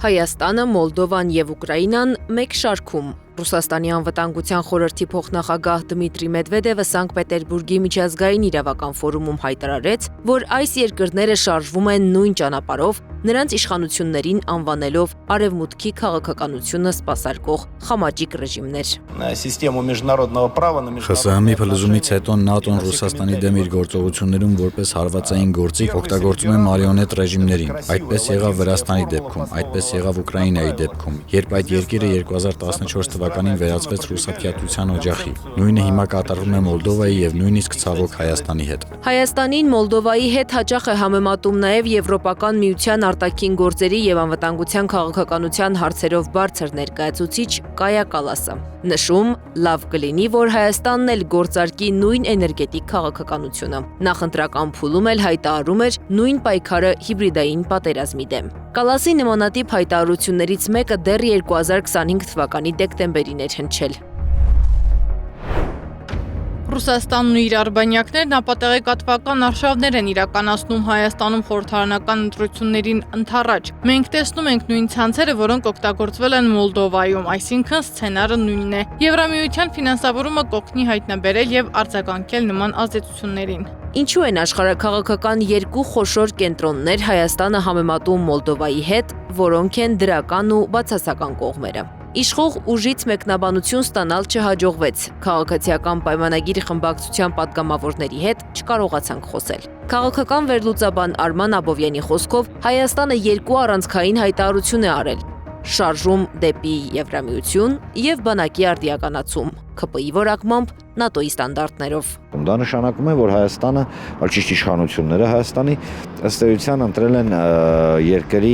Հայաստանը, Մոլդովան և Ուկրաինան մեկ շարքում։ Ռուսաստանի անվտանգության խորհրդի փոխնախագահ Դմիտրի Մեդվեդևը Սանկտ Պետերբուրգի միջազգային իրավական ֆորումում հայտարարեց, որ այս երկրները շարժվում են նույն ճանապարհով, նրանց իշխանություններին անվանելով Արևմուտքի քաղաքականությունը սպասարկող խամաճիկ ռեժիմներ։ ԽՍՀՄ-ի փլուզումից հետո ՆԱՏՕ-ն Ռուսաստանի դեմ իր գործողություններում որպես հարվածային գործիք օգտագործում է մարիոնետ ռեժիմներին։ Այդպես եղավ Վրաստանի դեպքում, այդպես եղավ Ուկրաինայի դեպքում, երբ այդ երկիրը 2014 թվականին վերածվեց ռուսափիատության օջախի։ Նույնը հիմա կատարվում է Մոլդովայի եւ նույնիսկ ցավոք Հայաստանի հետ։ Հայաստանին Մոլդովայի հետ հաճախ է համեմատում նաև Եվրոպական միության արտաքին գործերի եւ անվտանգության քաղաքականության հարցերով բարձր ներկայացուցիչ Կայա Կալասը։ Նշում, լավ կլինի, որ Հայաստանն էլ գործարկի նույն էներգետիկ քաղաքականությունը։ Նախընտրական փուլում էլ հայտարարում էր նույն պայքարը հիբրիդային պատերազմի դեմ։ Կալասի նմանատիպ հայտարարություններից մեկը դեռ 2025 թվականի դեկտեմբերին էր հնչել։ Ռուսաստանն ու իր արբանյակներն ապատեղեկատվական արշավներ են իրականացնում Հայաստանում խորհրդարանական ընտրություններին ընդառաջ։ Մենք տեսնում ենք նույն ցանցերը, որոնք օգտագործվել են Մոլդովայում, այսինքն սցենարը նույնն է։ Եվրամիության ֆինանսավորումը կօգնի հայտնաբերել եւ արձագանքել նման ազդեցություններին։ Ինչու են աշխարհաքաղաքական երկու խոշոր կենտրոններ Հայաստանը համեմատում Մոլդովայի հետ, որոնք են դրական ու բացասական կողմերը։ Իշխող ուժից մեկնաբանություն ստանալ չհաջողվեց, քաղաքացիական պայմանագիր խմբակցության պատգամավորների հետ չկարողացանք խոսել։ Քաղաքական վերլուծաբան Արման Աբովյանի խոսքով Հայաստանը երկու առանցքային հայտարարություն է արել՝ շարժում դեպի Եվրամիություն եւ բանակի արդիականացում, ՔՊԻ որակմամբ ՆԱՏՕ-ի ստանդարտներով։ Դա նշանակում է, որ Հայաստանը, ճիշտ իշխանությունները Հայաստանի ըստ էության ընտրել են երկրի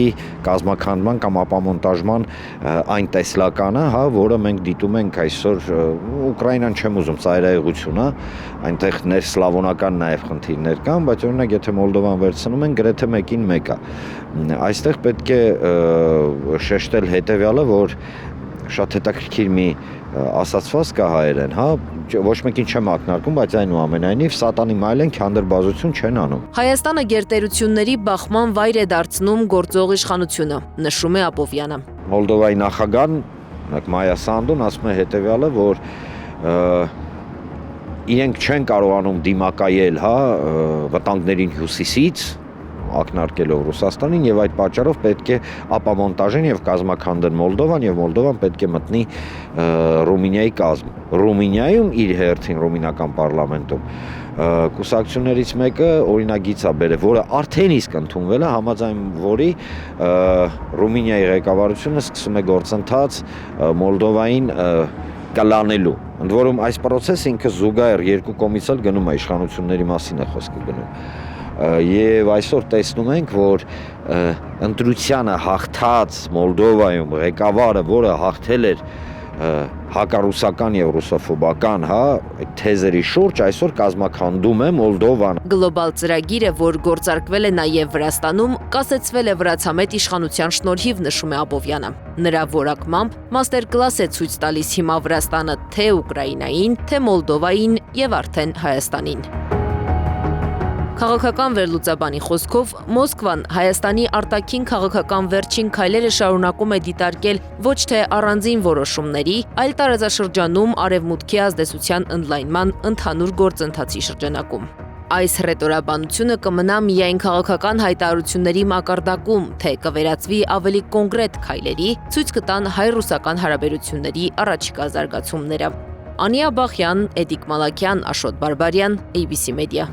կազմաքանդման կամ ապամոնտաժման այն տեսլականը, որը մենք դիտում ենք այսօր Ուկրաինան չեմ ուզում ծայրահեղություն, այնտեղ ներսլավոնական նաև խնդիրներ կան, բայց օրինակ եթե Մոլդովան վերցնում են, գրեթե մեկին մեկ է։ Այստեղ պետք է շեշտել հետևյալը, որ շատ հետաքրքիր մի ասացված կա հայերեն, ոչ մեկին չեմ ակնարկում, բայց այնուամենայնիվ սատանի մայլ են, քանդրբազություն չեն անում։ Հայաստանը գերտերությունների բախման վայր է դարձնում գործող իշխանությունը, նշում է Աբովյանը։ Մոլդովայի նախագահն, Մայա Սանդուն, ասում է հետևյալը, որ իրենք չեն կարողանում դիմակայել վտանգներին հյուսիսից, ակնարկելով Ռուսաստանին եւ այդ պատճառով պետք է ապամոնտաժեն եւ կազմաքանդեն Մոլդովան եւ Մոլդովան պետք է մտնի Ռումինիայի կազմ։ Ռումինիայում իր հերթին ռումինական պարլամենտում կուսակցություններից մեկը օրինագիծ է բերել, որը արդեն իսկ ընդունվել է, համաձայն որի Ռումինիայի ղեկավարությունը սկսում է գործընթաց Մոլդովային կլանելու։ Ընդ որում այս process-ը ինքը զուգահեռ երկու կողմից էլ գնում է, իշխանությունների մասին է խոսքը գնում։ Եվ այսօր տեսնում ենք, որ ընտրությանը հաղթած Մոլդովայում ղեկավարը, որը հաղթել էր հակառուսական եւ ռուսոֆոբական թեզերի շուրջ, այսօր կազմաքանդում է Մոլդովան։ Գլոբալ ծրագիրը, որ գործարկվել է նաև Վրաստանում, կասեցվել է վրացամետ իշխանության շնորհիվ, նշում է Աբովյանը։ Նրա որակմամբ մաստեր-կլաս է ցույց տալիս հիմա Վրաստանը թե Ուկրաինային, թե Մոլդովային եւ արդեն Հայաստանին։ Քաղաքական վերլուծաբանի խոսքով Մոսկվան Հայաստանի արտաքին քաղաքական վերջին քայլերը շարունակում է դիտարկել ոչ թե առանձին որոշումների, այլ տարածաշրջանում արևմուտքի ազդեցության ընդլայնման ընդհանուր գործընթացի շրջանակում։ Այս հռետորաբանությունը կմնա միայն քաղաքական հայտարարությունների մակարդակում, թե կվերածվի ավելի կոնկրետ քայլերի, ցույց կտան հայ-ռուսական հարաբերությունների առաջիկա զարգացումները։ Անիա Բախյան, Էդիկ Մալաքյան, Աշոտ Բարբարյան, ABC Media։